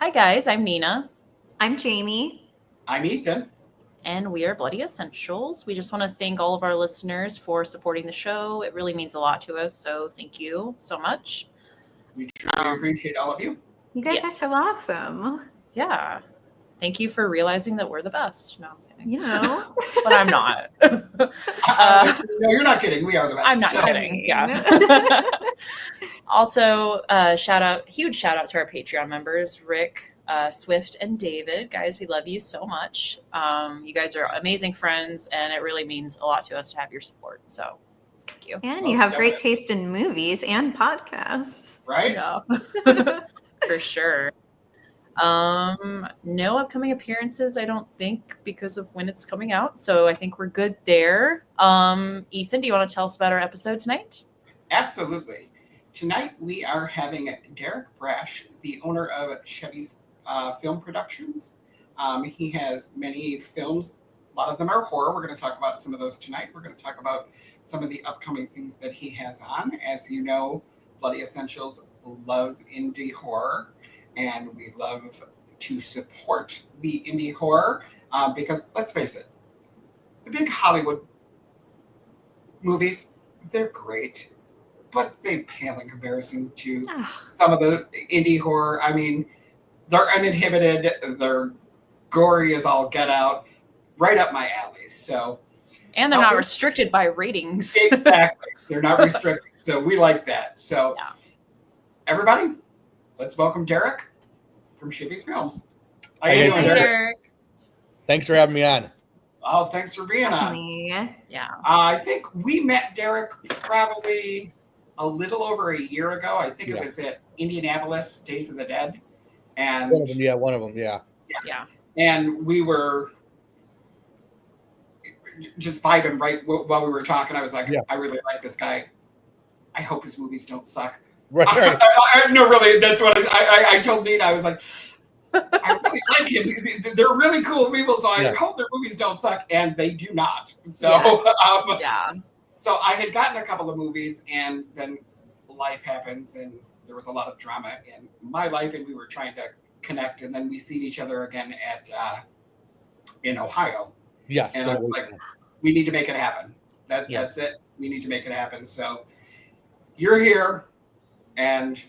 Hi guys, I'm Nina. I'm Jamie. I'm Ethan. And we are Bloody Essentials. We just want to thank all of our listeners for supporting the show. It really means a lot to us, so thank you so much. We truly appreciate all of you. You guys Yes. are so awesome. Yeah. Thank you for realizing that we're the best. No, I'm kidding. You know. But I'm not. No, you're not kidding. We are the best. I'm not So- kidding. Yeah. Also, huge shout out to our Patreon members, Rick, Swift, and David. Guys, we love you so much. You guys are amazing friends, and it really means a lot to us to have your support. So, thank you. And Most you have great definitely. taste in movies and podcasts. Right? Yeah, for sure. No upcoming appearances, I don't think, because of when it's coming out. So I think we're good there. Ethan, do you want to tell us about our episode tonight? Absolutely. Tonight we are having Derek Braasch, the owner of Cheevies Film Productions. He has many films. A lot of them are horror. We're going to talk about some of those tonight. We're going to talk about some of the upcoming things that he has on. As you know, Bloody Essentials loves indie horror, and we love to support the indie horror because, let's face it, the big Hollywood movies, they're great, but they pale in comparison to some of the indie horror. I mean, they're uninhibited, they're gory as all get out, right up my alley. So, And they're not restricted by ratings. exactly, they're not restricted. So we like that. So, Yeah. Everybody, let's welcome Derek from Cheevies Films. How Hey, you doing, Hey, Derek? Derek. Thanks for having me on. Oh, thanks for being on. Definitely. Yeah. I think we met Derek probably a little over a year ago. I think it Yeah. was at Indianapolis Days of the Dead, and One of them, yeah. Yeah. and we were just vibing right while we were talking. I was like, Yeah. I really like this guy. I hope his movies don't suck. Right. No, really, that's what I told Nina. I was like, I really like him. They're really cool people, so I Yeah. hope their movies don't suck, and they do not. So, Yeah. So I had gotten a couple of movies, and then life happens, and there was a lot of drama in my life, and we were trying to connect, and then we seen each other again at in Ohio, Yeah. and I was like, we need to make it happen. That's it. We need to make it happen. So you're here, and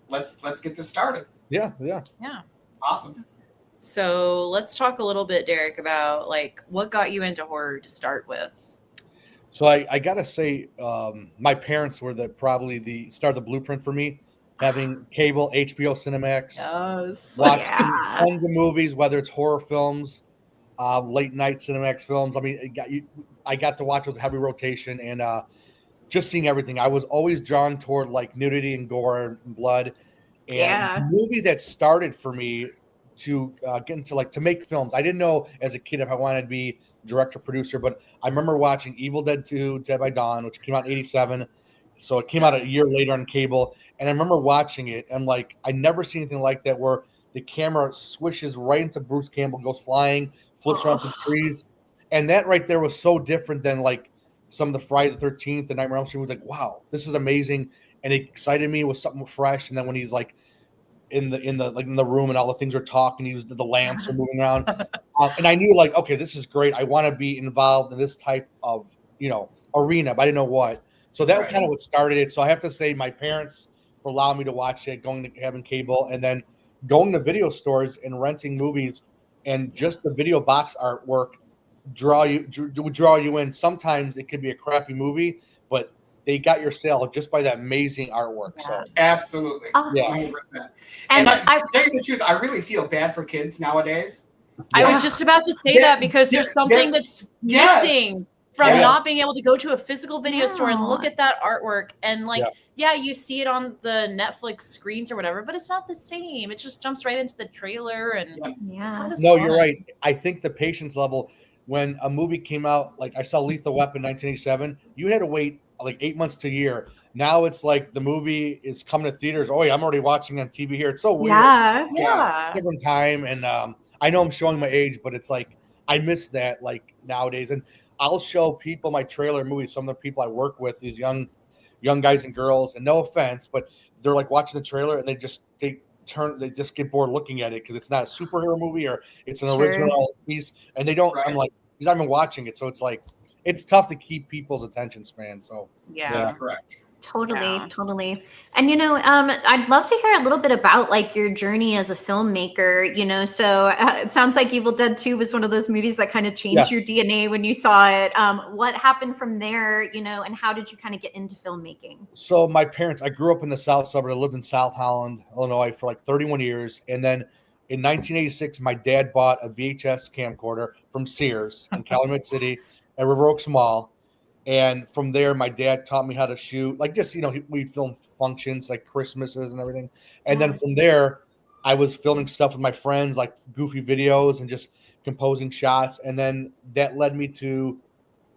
let's get this started. Yeah. Yeah. Awesome. So let's talk a little bit, Derek, about like what got you into horror to start with. So I gotta say, my parents were probably the start of the blueprint for me, having cable, HBO, Cinemax, Yes. watching Yeah. tons of movies, whether it's horror films, late night Cinemax films. I mean, I got to watch those heavy rotation and just seeing everything. I was always drawn toward like nudity and gore and blood. And Yeah. the movie that started for me to get into to make films. I didn't know as a kid if I wanted to be director producer, but I remember watching Evil Dead 2, Dead by Dawn, which came out in 87. So it came out a year later on cable. And I remember watching it and like I never seen anything like that where the camera swishes right into Bruce Campbell, goes flying, flips around the trees. And that right there was so different than like some of the Friday the 13th, the Nightmare on Elm Street. Was like, wow, this is amazing. And it excited me. It was something fresh. And then when he's like in the room and all the things are talking, the lamps are moving around. And I knew like, okay, this is great. I want to be involved in this type of, arena, but I didn't know what. So that was kind of what started it. So I have to say my parents were allowing me to watch it, going to having cable, and then going to video stores and renting movies, and just the video box artwork would draw you in. Sometimes it could be a crappy movie, but they got your sale just by that amazing artwork. So Absolutely. Yeah. 100%. And And I tell you the truth, I really feel bad for kids nowadays. I was just about to say that because there's something that's missing from not being able to go to a physical video store and look at that artwork and like, you see it on the Netflix screens or whatever, but it's not the same. It just jumps right into the trailer and it's not as No, fun. you're right. I think the patience level when a movie came out, like I saw Lethal Weapon 1987, you had to wait like 8 months to a year. Now it's like the movie is coming to theaters. Oh, yeah, I'm already watching on TV here. It's so weird. Yeah. Different time. And I know I'm showing my age, but it's like I miss that like nowadays. And I'll show people my trailer movies. Some of the people I work with, these young guys and girls, and no offense, but they're like watching the trailer and they just get bored looking at it because it's not a superhero movie or it's an Sure. original piece, and they don't. Right. I'm like, because I've been watching it, so it's like it's tough to keep people's attention span. So That's correct. Totally. And I'd love to hear a little bit about like your journey as a filmmaker, so it sounds like Evil Dead 2 was one of those movies that kind of changed your DNA when you saw it. What happened from there, and how did you kind of get into filmmaking? So my parents, I grew up in the South Suburb. I lived in South Holland, Illinois for like 31 years. And then in 1986, my dad bought a VHS camcorder from Sears in Calumet City at River Oaks Mall. And from there, my dad taught me how to shoot, like just, we film functions like Christmases and everything. And then from there, I was filming stuff with my friends, like goofy videos and just composing shots. And then that led me to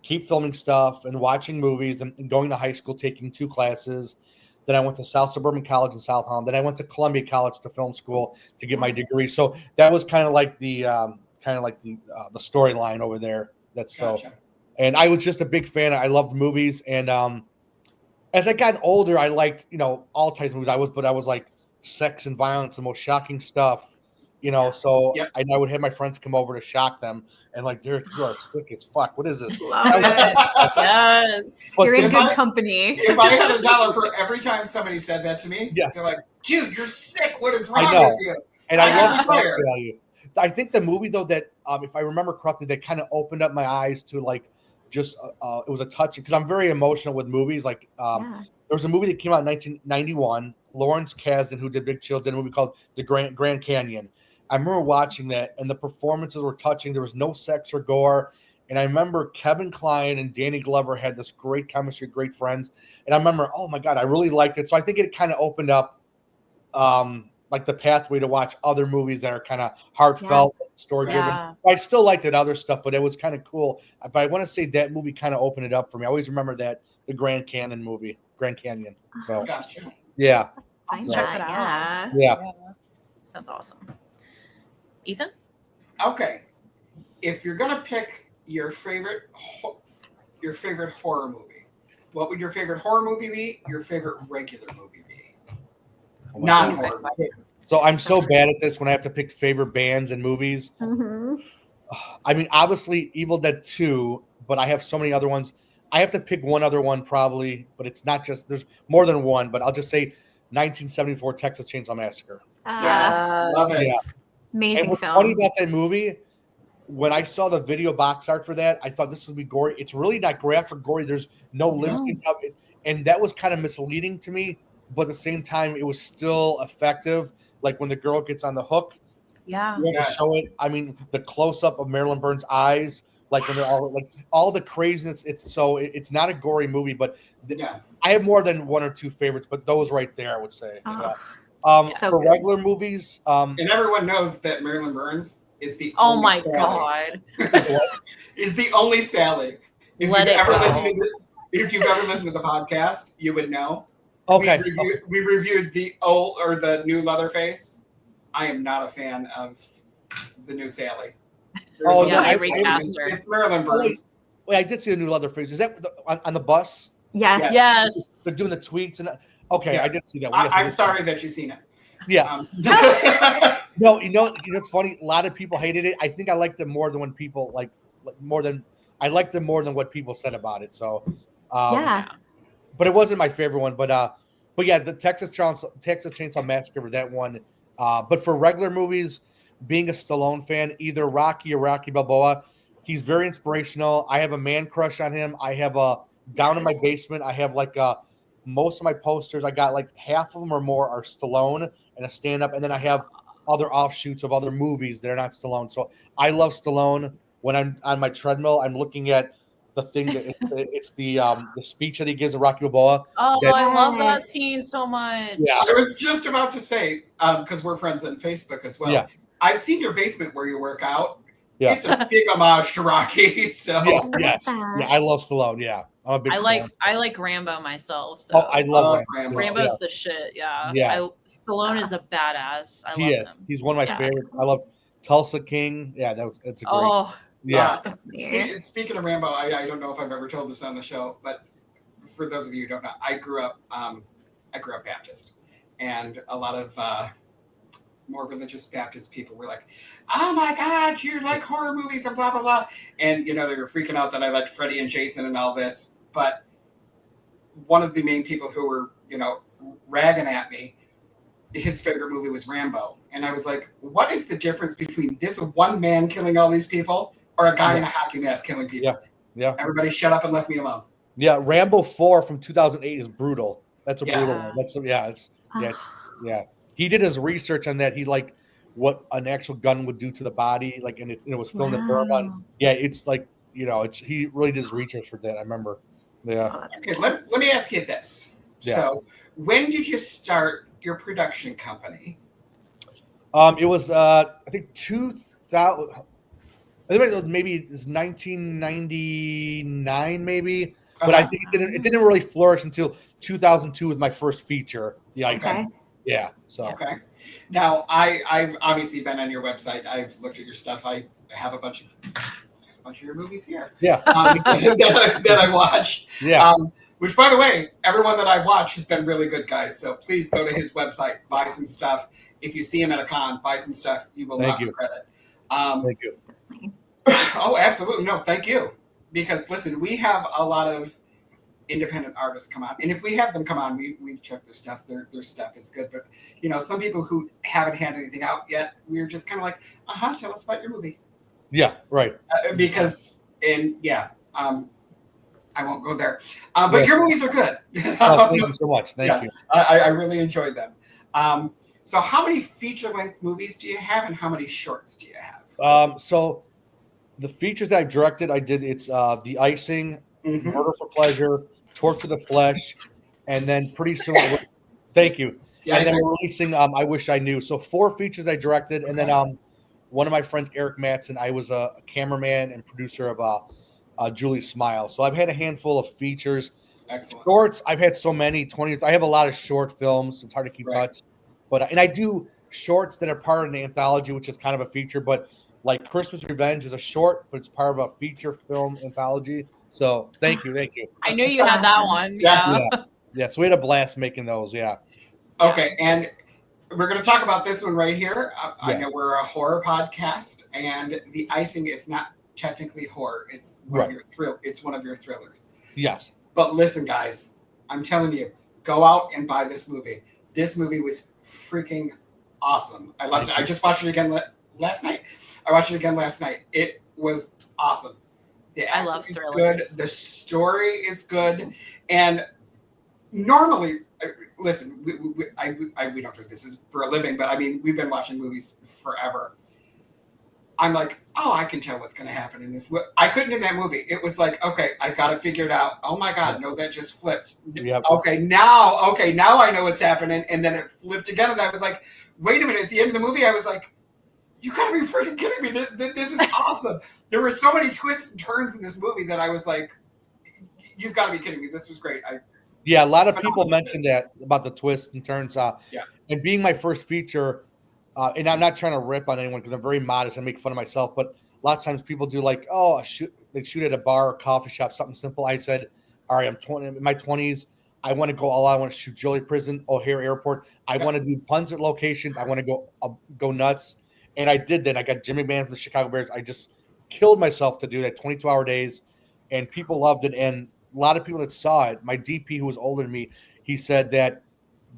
keep filming stuff and watching movies and going to high school, taking 2 classes. Then I went to South Suburban College in South Holland. Then I went to Columbia College to film school to get my degree. So that was kind of like the storyline over there. That's Gotcha. And I was just a big fan. I loved movies. And as I got older, I liked, all types of movies. I was like sex and violence, the most shocking stuff, So I would have my friends come over to shock them and like, Derek, you are sick as fuck. What is this? Love it. Yes. You're in good company. If I had $1 for every time somebody said that to me, they're like, dude, you're sick. What is wrong with you? And I love shock value. I think the movie, though, that if I remember correctly, that kind of opened up my eyes to like, just it was a touch because I'm very emotional with movies. Like there was a movie that came out in 1991. Lawrence Kasdan, who did Big Chill, did a movie called The Grand Canyon. I remember watching that, and the performances were touching. There was no sex or gore, and I remember Kevin Kline and Danny Glover had this great chemistry, great friends. And I remember, oh my god, I really liked it. So I think it kind of opened up like the pathway to watch other movies that are kind of heartfelt, story driven. I still liked it other stuff, but it was kind of cool. But I want to say that movie kind of opened it up for me. I always remember that the Grand Canyon movie, Grand Canyon. So yeah, check it out. Yeah, sounds awesome. Ethan? Okay, if you're gonna pick your favorite horror movie, what would your favorite horror movie be? Your favorite regular movie be? Non-horror movie. So I'm so bad at this when I have to pick favorite bands and movies. I mean, obviously Evil Dead 2, but I have so many other ones. I have to pick one other one probably, but it's not just, there's more than one, but I'll just say 1974 Texas Chainsaw Massacre. Yes, love it. Yeah. Amazing and what's film. funny about that movie, when I saw the video box art for that, I thought this would be gory. It's really not graphic gory. There's no lips. And that was kind of misleading to me. But at the same time, it was still effective. Like when the girl gets on the hook, you have to show it. I mean, the close up of Marilyn Burns' eyes, like when they're all the craziness. It's not a gory movie, but I have more than one or two favorites, but those right there, I would say. For regular movies, and everyone knows that Marilyn Burns is the only god is the only Sally. If you've ever listened to the podcast, you would know. Okay. We reviewed the old or the new Leatherface. I am not a fan of the new Sally. They recast her. It's Marilyn Burns. Wait, I did see the new Leatherface. Is that on the bus? Yes. They're doing the tweets and I did see that. I'm sorry that you've seen it. Yeah. No, it's funny. A lot of people hated it. I think I liked it more than when people I liked it more than what people said about it. So but it wasn't my favorite one. But yeah, the Texas Chainsaw Massacre for that one. But for regular movies, being a Stallone fan, either Rocky or Rocky Balboa, he's very inspirational. I have a man crush on him. I have down in my basement, I have most of my posters. I got half of them or more are Stallone and a stand-up, and then I have other offshoots of other movies that are not Stallone. So I love Stallone. When I'm on my treadmill, I'm looking at the thing that it's the speech that he gives to Rocky Balboa. Oh, I love that scene so much. Yeah, I was just about to say because we're friends on Facebook as well. Yeah. I've seen your basement where you work out. Yeah. It's a big homage to Rocky. So I love Stallone. Yeah, I'm a big fan. I like Rambo myself. So I love Rambo. Rambo's the shit. Yeah. Stallone is a badass. I love him. He's one of my favorites. I love Tulsa King. Yeah, it's a great. Speaking of Rambo, I don't know if I've ever told this on the show, but for those of you who don't know, I grew up Baptist, and a lot of more religious Baptist people were like, "Oh my God, you like horror movies and blah blah blah," and they were freaking out that I liked Freddy and Jason and all this. But one of the main people who were ragging at me, his favorite movie was Rambo, and I was like, "What is the difference between this one man killing all these people or a guy in a hockey mask killing people?" Yeah. Everybody shut up and left me alone. Yeah, Rambo 4 from 2008 is brutal. That's a brutal one. He did his research on that. He like what an actual gun would do to the body, like, and it was filmed in Burma. Yeah, it's like he really did his research for that. I remember. Yeah. Okay, let me ask you this. Yeah. So, when did you start your production company? It was I think 2000. I think it was maybe it's 1999, maybe. But I think it didn't really flourish until 2002 with my first feature, The Icing. Okay. Yeah. So. Okay. Now I've obviously been on your website. I've looked at your stuff. I have a bunch of your movies here. Yeah. That I watched. Yeah. Which, by the way, everyone that I've watched has been really good, guys. So please go to his website, buy some stuff. If you see him at a con, buy some stuff. You will not regret it. Thank you. Oh, absolutely. No, thank you. Because listen, we have a lot of independent artists come on, and if we have them come on, we've checked their stuff. Their stuff is good, but some people who haven't had anything out yet, we're just kind of like, tell us about your movie. Yeah, right. I won't go there. But your movies are good. Thank you so much. Thank you. I really enjoyed them. So how many feature-length movies do you have, and how many shorts do you have? So the features that I directed, it's The Icing, Murder for Pleasure, Torture the Flesh, and then pretty soon, thank you. And then we're releasing I Wish I Knew. So 4 features I directed, and then one of my friends, Eric Mattson, I was a cameraman and producer of Julie Smile. So I've had a handful of features. Excellent. Shorts, I've had so many, 20. I have a lot of short films. It's hard to keep touch. But I do shorts that are part of an anthology, which is kind of a feature. But like Christmas Revenge is a short, but it's part of a feature film anthology. So thank you. I knew you had that one. Yeah. So we had a blast making those. Yeah. Okay, and we're going to talk about this one right here. I know we're a horror podcast, and The Icing is not technically horror. It's one of your It's one of your thrillers. Yes. But listen, guys, I'm telling you, go out and buy this movie. This movie was freaking awesome. I loved it. I just watched it again last night. It was awesome. I love thrillers. Good. The story is good. And normally, listen, we don't do this for a living, but I mean, we've been watching movies forever. I'm like, I can tell what's going to happen in this. I couldn't in that movie. It was like, okay, I've got it figured out. Oh my God, no, that just flipped. Okay, now I know what's happening. And then it flipped again. And I was like, wait a minute. At the end of the movie, I was like, you gotta be freaking kidding me. This is awesome. There were so many twists and turns in this movie that I was like, you've got to be kidding me. This was great. A lot of people mentioned that about the twists and turns. And being my first feature, and I'm not trying to rip on anyone because I'm very modest. I make fun of myself, but a lot of times people do like, they shoot at a bar or coffee shop, something simple. I said, all right, I'm 20, in my 20s. I want to go all out. I want to shoot Joliet Prison, O'Hare Airport. I want to do tons of locations. I want to go nuts. And I did that. I got Jimmy Mann from the Chicago Bears. I just killed myself to do that 22-hour days, and people loved it. And a lot of people that saw it, my DP who was older than me, he said that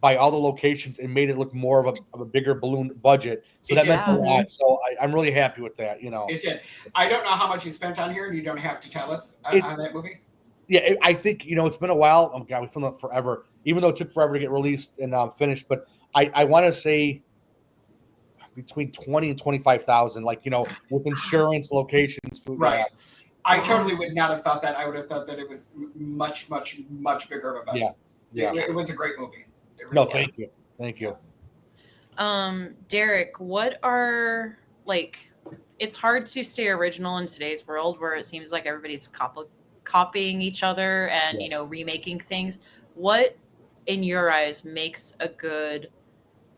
by all the locations, it made it look more of a bigger balloon budget. So that meant a lot. So I'm really happy with that. It did. I don't know how much you spent on here, and you don't have to tell us on that movie. Yeah, I think it's been a while. Oh God, we filmed it forever, even though it took forever to get released and finished. But I want to say between 20 and 25,000, with insurance, locations, food. Right. I totally would not have thought that. I would have thought that it was much, much, much bigger of a budget. Yeah. It was a great movie. Thank you. Thank you. Derek, what are it's hard to stay original in today's world where it seems like everybody's copying each other and, remaking things. What in your eyes makes a good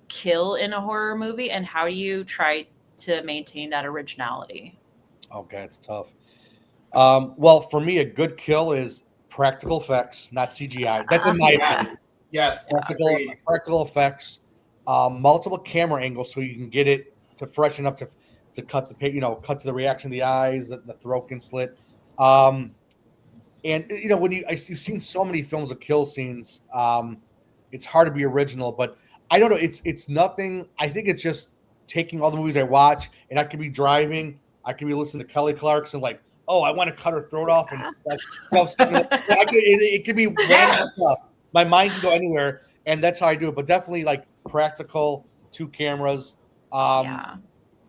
kill in a horror movie, and how do you try to maintain that originality? Okay, it's tough. Well, for me, a good kill is practical effects, not CGI. That's in my opinion. Yes. Practical effects, multiple camera angles so you can get it to freshen up to cut cut to the reaction of the eyes, the throat can slit. And when you've seen so many films with kill scenes, it's hard to be original. But I don't know. It's nothing. I think it's just taking all the movies I watch, and I could be driving, I could be listening to Kelly Clarkson, like, oh, I want to cut her throat off, and it could be random stuff. My mind can go anywhere, and that's how I do it. But definitely like practical 2 cameras. I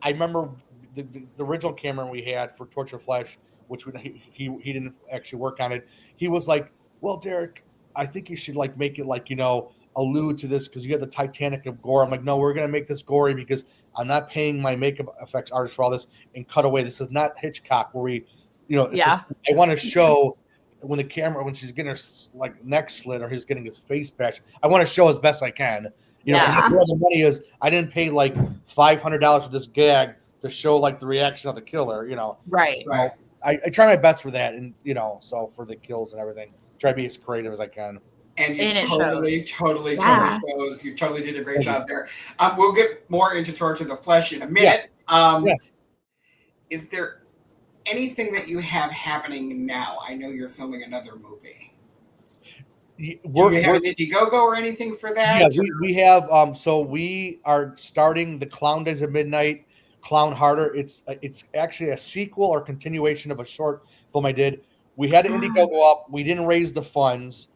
remember the original camera we had for Torture Flesh, which he didn't actually work on it. He was like, well, Derek, I think you should like make it like, allude to this because you have the Titanic of gore. I'm like, no, we're going to make this gory because I'm not paying my makeup effects artist for all this and cut away. This is not Hitchcock where we, I want to show when she's getting her like neck slit or he's getting his face bashed. I want to show as best I can. Where the money is, I didn't pay like $500 for this gag to show like the reaction of the killer. Right. I try my best for that, and so for the kills and everything, try to be as creative as I can. And you totally shows. You totally did a great job there. We'll get more into Torture the Flesh in a minute. Is there anything that you have happening now? I know you're filming another movie. Do you have an Indiegogo or anything for that? Yeah, we have. So we are starting the Clown Days at Midnight. Clown Harder. It's actually a sequel or continuation of a short film I did. We had an Indiegogo up. We didn't raise the funds.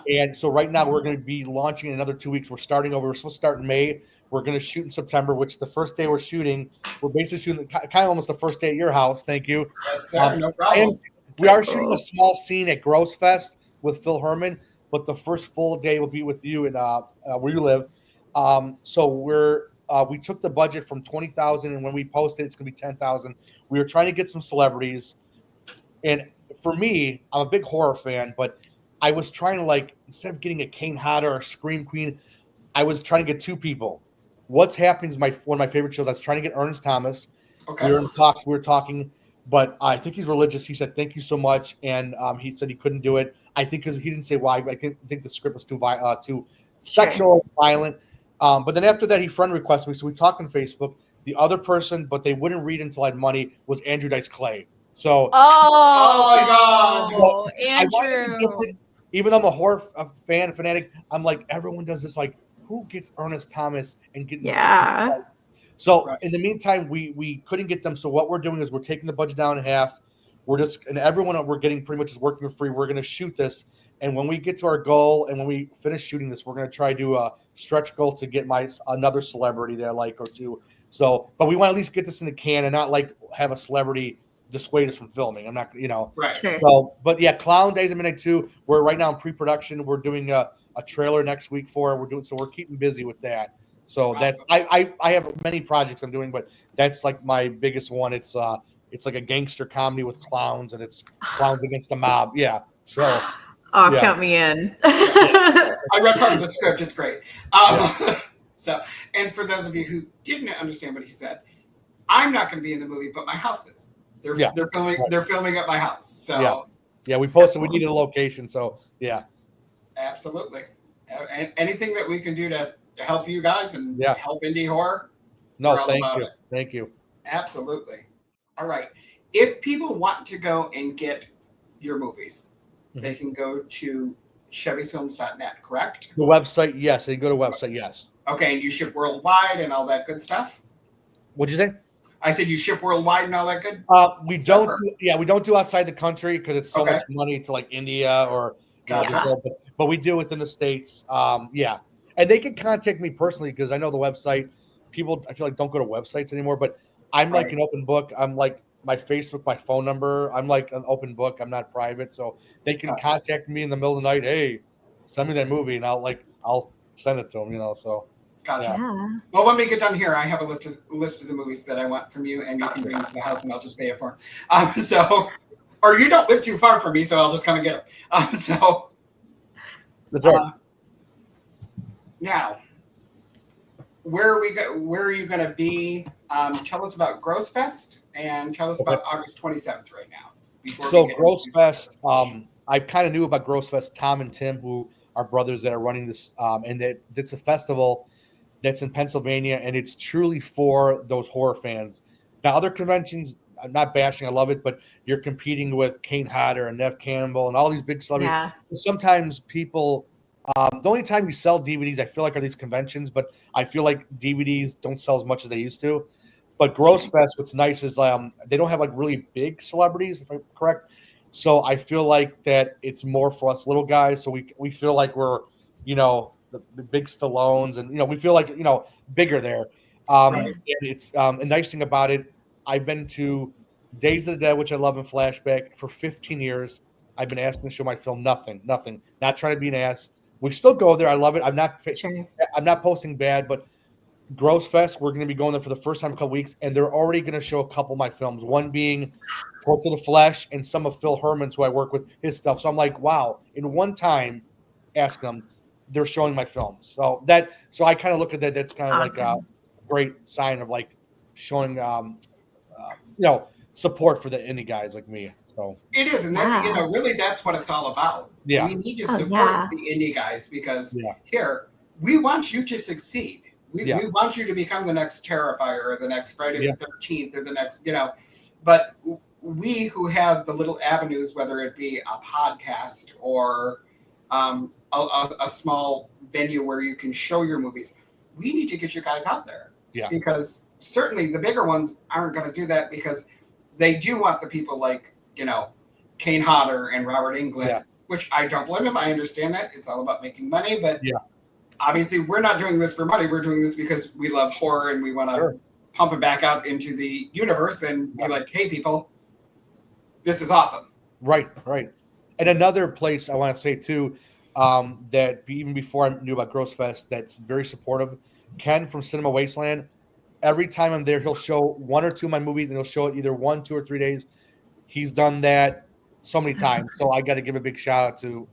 And so right now we're going to be launching in another 2 weeks. We're starting over. We're supposed to start in May. We're going to shoot in September, which the first day we're basically shooting kind of almost the first day at your house. Thank you. Yes, sir. No problem. We are shooting a small scene at Gross Fest with Phil Herman, but the first full day will be with you in where you live. So we took the budget from $20,000, and when we post it, it's going to be $10,000. We were trying to get some celebrities, and for me, I'm a big horror fan, but I was trying to instead of getting a Kane Hodder or a Scream Queen, I was trying to get 2 people. What's Happening is one of my favorite shows. I was trying to get Ernest Thomas. Okay. We were talking, but I think he's religious. He said thank you so much, and he said he couldn't do it. I think because he didn't say why. I think the script was too sexual, violent. But then after that, he friend requested me, so we talked on Facebook. The other person, but they wouldn't read until I had money, was Andrew Dice Clay. So, my God, Andrew! Even though I'm a horror fanatic, I'm like, everyone does this. Like, who gets Ernest Thomas and get? So in the meantime, we couldn't get them. So what we're doing is we're taking the budget down in half. And everyone we're getting pretty much is working for free. We're going to shoot this. And when we get to our goal and when we finish shooting this, we're going to try to do a stretch goal to get another celebrity that I like or two. So, but we want to at least get this in the can and not have a celebrity dissuade us from filming. I'm not, Right. So, but yeah, Clown Days at Midnight 2. We're right now in pre-production. We're doing a trailer next week for it. We're keeping busy with that. So that's, I have many projects I'm doing, but that's like my biggest one. It's like a gangster comedy with clowns, and it's clowns against the mob. Yeah. So. Count me in. I read part of the script. It's great. So, and for those of you who didn't understand what he said, I'm not going to be in the movie, but my house is. They're filming. Right. They're filming at my house. So yeah, we posted. We needed a location. So yeah, absolutely. And anything that we can do to help you guys and help indie horror. No, thank you. Absolutely. All right. If people want to go and get your movies, they can go to cheeviesfilms.net, correct? The website, yes. They go to website, yes. Okay, and you ship worldwide and all that good stuff? What'd you say? I said you ship worldwide and all that good we don't do outside the country because it's so much money to like India or but we do within the States. And they can contact me personally because I know the website. People I feel like don't go to websites anymore, but I'm like an open book. I'm like my Facebook, my phone number. I'm like an open book. I'm not private, so they can contact me in the middle of the night. Hey, send me that movie, and I'll send it to them. So. Gotcha. Yeah. Well, when we get done here, I have a list of the movies that I want from you, and you can bring them to the house, and I'll just pay it for them. Or you don't live too far from me, so I'll just come and get them. That's right. Now, where are you going to be? Tell us about Gross Fest, and tell us about August 27th right now. So Gross Fest, I kind of knew about Gross Fest. Tom and Tim, who are brothers that are running this, and it's a festival that's in Pennsylvania, and it's truly for those horror fans. Now, other conventions, I'm not bashing, I love it, but you're competing with Kane Hodder and Nev Campbell and all these big celebrities. Yeah. So sometimes people, the only time you sell DVDs, I feel like, are these conventions, but I feel like DVDs don't sell as much as they used to. But Gross Fest, what's nice is they don't have like really big celebrities, if I'm correct. So I feel like that it's more for us little guys. So we feel like we're, the big Stallones, and we feel like bigger there. Right. And it's a nice thing about it. I've been to Days of the Dead, which I love in Flashback, for 15 years. I've been asking to show my film. Nothing. Not trying to be an ass. We still go there. I love it. I'm not posting bad, but Gross Fest, we're going to be going there for the first time in a couple weeks, and they're already going to show a couple of my films. One being Cult of the Flesh, and some of Phil Herman's, who I work with, his stuff. So I'm like, wow! In one time, ask them, they're showing my films. So I kind of look at that. That's kind of awesome. like a great sign of like showing, support for the indie guys like me. So it is, and that, really, that's what it's all about. Yeah, we need to support the indie guys because here we want you to succeed. We want you to become the next Terrifier or the next Friday the 13th or the next, but we who have the little avenues, whether it be a podcast or a small venue where you can show your movies, we need to get you guys out there. Yeah. Because certainly the bigger ones aren't going to do that because they do want the people like, Kane Hodder and Robert Englund, which I don't blame them. I understand that. It's all about making money, but obviously we're not doing this for money. We're doing this because we love horror and we want to pump it back out into the universe and be like, hey, people, this is awesome. Right. And another place I want to say too, that even before I knew about Gross Fest, that's very supportive, Ken from Cinema Wasteland. Every time I'm there, he'll show one or two of my movies, and he'll show it either 1, 2, or 3 days. He's done that so many times, so I got to give a big shout out to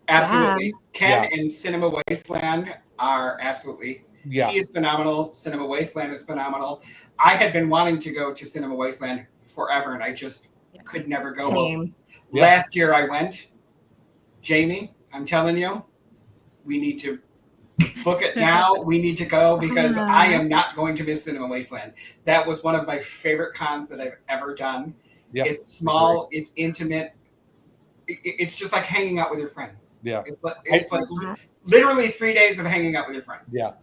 Absolutely. Ken and Cinema Wasteland are absolutely. He is phenomenal. Cinema Wasteland is phenomenal. I had been wanting to go to Cinema Wasteland forever, and I just could never go. Same. Last year I went. Jamie, I'm telling you, we need to book it now. We need to go because I am not going to miss Cinema Wasteland. That was one of my favorite cons that I've ever done. Yep. It's small. It's intimate. It's just like hanging out with your friends. Yeah. It's like literally 3 days of hanging out with your friends. Yeah.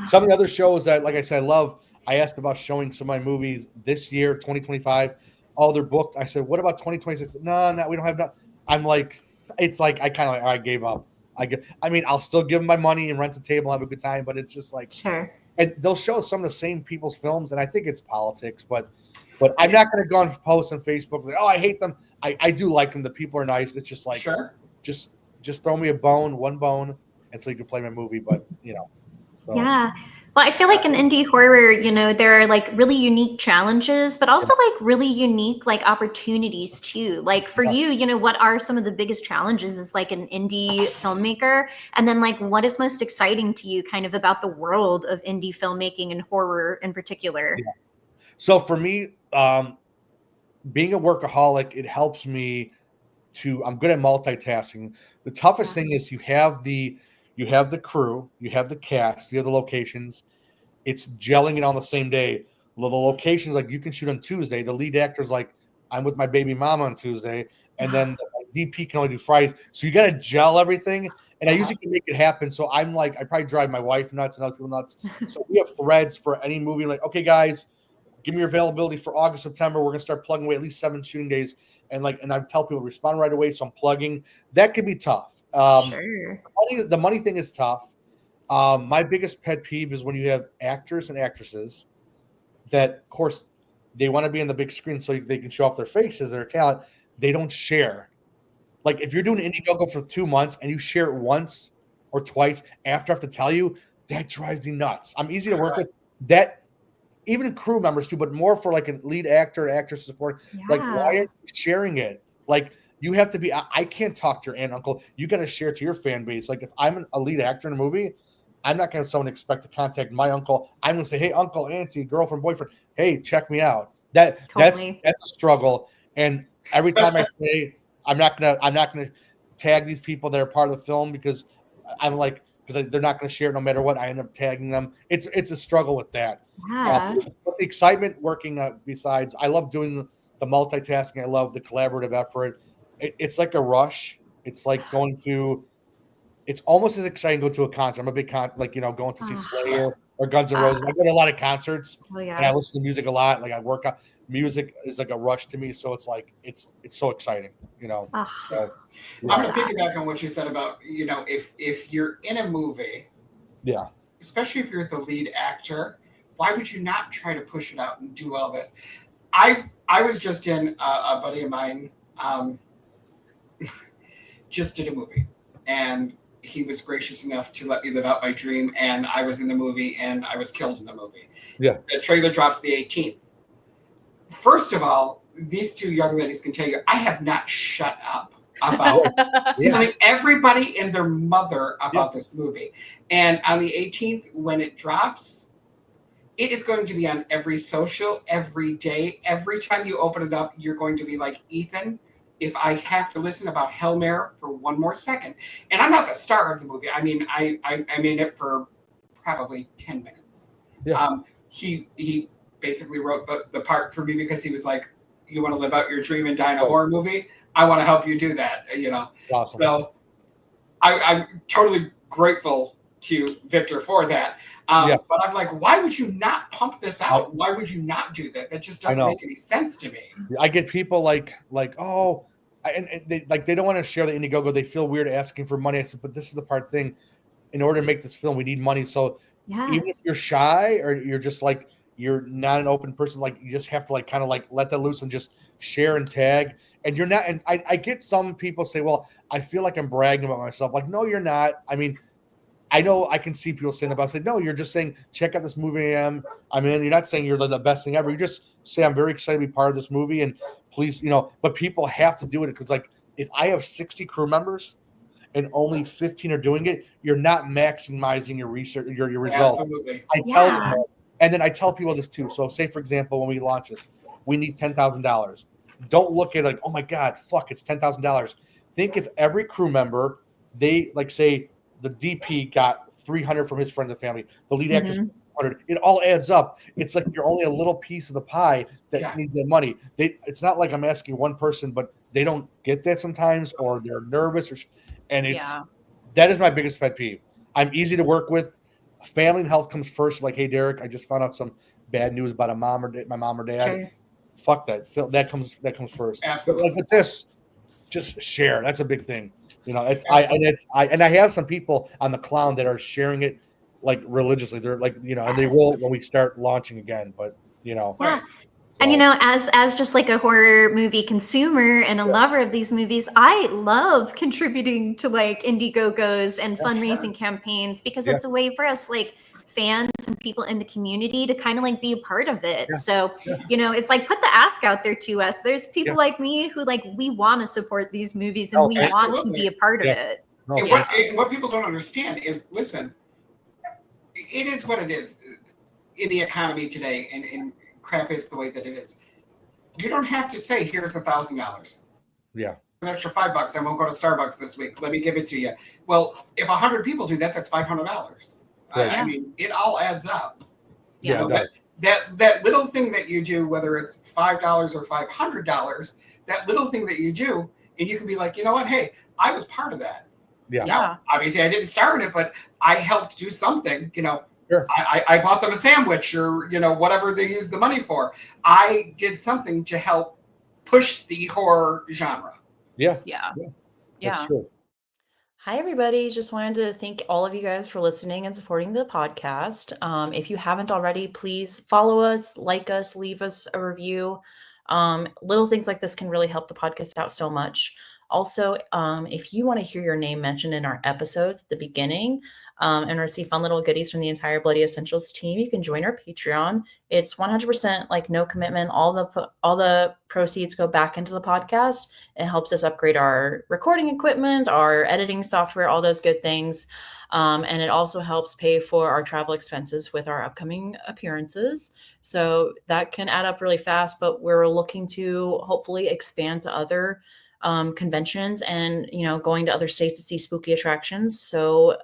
Some of the other shows that, like I said, I love. I asked about showing some of my movies this year, 2025. All they're booked. I said, what about 2026? No, we don't have that. I'm like, it's like I gave up. I'll still give them my money and rent the table and have a good time, but it's just like and they'll show some of the same people's films, and I think it's politics, but I'm not going to go and post on Facebook like, oh, I hate them. I do like them. The people are nice. It's just like just throw me one bone, and so you can play my movie. But so. Yeah. Well, I feel like in indie horror, there are like really unique challenges, but also like really unique like opportunities too. Like for you, what are some of the biggest challenges as like an indie filmmaker? And then like what is most exciting to you kind of about the world of indie filmmaking and horror in particular? Yeah. So for me, being a workaholic, it helps me I'm good at multitasking. The toughest thing is you have the crew, you have the cast, you have the locations. It's gelling it on the same day. The locations, like you can shoot on Tuesday. The lead actor's like, I'm with my baby mama on Tuesday. And then the DP can only do Fridays. So you got to gel everything. And I usually can make it happen. So I'm like, I probably drive my wife nuts and other people nuts. So we have threads for any movie. Like, okay, guys, give me your availability for August, September. We're going to start plugging away at least 7 shooting days. And I tell people respond right away. So I'm plugging. That can be tough. Sure. The money thing is tough. My biggest pet peeve is when you have actors and actresses that, of course, they want to be on the big screen so they can show off their faces, their talent. They don't share. Like if you're doing Indiegogo for 2 months and you share it once or twice after I have to tell you, that drives me nuts. I'm easy to work with. That even crew members too, but more for like a lead actor and actress support. Like why are you sharing it? Like you have to be. I can't talk to your aunt and uncle. You got to share it to your fan base. Like if I'm a lead actor in a movie, I'm not going to someone expect to contact my uncle. I'm going to say, hey, uncle, auntie, girlfriend, boyfriend, hey, check me out. That's a struggle. And every time I say I'm not gonna tag these people that are part of the film because I'm like, because they're not going to share it no matter what. I end up tagging them. It's a struggle with that. Yeah. But the excitement working besides, I love doing the multitasking. I love the collaborative effort. It's like a rush. It's like going to. It's almost as exciting to go to a concert. I'm a big going to see Slayer or Guns N' Roses. I go to a lot of concerts and I listen to music a lot. Like I work out. Music is like a rush to me, so it's like it's so exciting, So, I'm going to piggyback on what you said about if you're in a movie, especially if you're the lead actor, why would you not try to push it out and do all this? I was just in a buddy of mine just did a movie, and he was gracious enough to let me live out my dream, and I was in the movie and I was killed in the movie. Yeah, the trailer drops the 18th. First of all, these two young ladies can tell you, I have not shut up about telling everybody and their mother about this movie. And on the 18th, when it drops, it is going to be on every social, every day. Every time you open it up, you're going to be like, Ethan, if I have to listen about Hellmare for one more second. And I'm not the star of the movie. I mean, I'm in it for probably 10 minutes. Yeah. He basically wrote the part for me because he was like, you want to live out your dream and die in a horror movie? I want to help you do that, Awesome. So I'm totally grateful to Victor for that. But I'm like, why would you not pump this out? Why would you not do that? That just doesn't make any sense to me. I get people like, oh, and they don't want to share the Indiegogo. They feel weird asking for money. I said, but this is the part thing. In order to make this film, we need money. So even if you're shy or you're just like, you're not an open person, like you just have to kind of let that loose and just share and tag. And you're not, and I get some people say, well, I feel like I'm bragging about myself. Like, no, you're not. I mean, I know I can see people saying that, but I say, no, you're just saying, check out this movie I mean, you're not saying you're the best thing ever. You just say, I'm very excited to be part of this movie. And please, but people have to do it because if I have 60 crew members and only 15 are doing it, you're not maximizing your research, your results. Absolutely. I tell them that. And then I tell people this too. So say, for example, when we launch this, we need $10,000. Don't look at it's $10,000. Think if every crew member, they say the DP got 300 from his friend and family, the lead actor 100. It all adds up. It's like you're only a little piece of the pie that needs that money. It's not like I'm asking one person, but they don't get that sometimes, or they're nervous, that is my biggest pet peeve. I'm easy to work with. Family and health comes first. Like, hey, Derek, I just found out some bad news about my mom or dad. Sure. Fuck that. That comes first. Absolutely. But with this, just share. That's a big thing. I have some people on the clown that are sharing it religiously. They're and they will when we start launching again. But And as just a horror movie consumer and a lover of these movies, I love contributing to Indiegogos and fundraising campaigns because it's a way for us fans and people in the community to kind of be a part of it. So, it's put the ask out there to us. There's people like me who we want to support these movies and we want to be a part of it. And what people don't understand is, listen, it is what it is in the economy today, and crap is the way that it is. You don't have to say, here's $1,000. Yeah. An extra $5. I won't go to Starbucks this week. Let me give it to you. Well, if 100 people do that, that's $500. Right. I mean, it all adds up. That little thing that you do, whether it's $5 or $500, that little thing that you do, and you can be like, you know what? Hey, I was part of that. Yeah. Now, obviously, I didn't star in it, but I helped do something. Sure. I bought them a sandwich or whatever they used the money for. I did something to help push the horror genre. Yeah. That's true. Hi, everybody. Just wanted to thank all of you guys for listening and supporting the podcast. If you haven't already, please follow us, like us, leave us a review. Little things like this can really help the podcast out so much. Also, if you want to hear your name mentioned in our episodes at the beginning and receive fun little goodies from the entire Bloody Essentials team, you can join our Patreon. It's 100% no commitment. All the proceeds go back into the podcast. It helps us upgrade our recording equipment, our editing software, all those good things. And it also helps pay for our travel expenses with our upcoming appearances. So that can add up really fast, but we're looking to hopefully expand to other conventions and, going to other states to see spooky attractions. So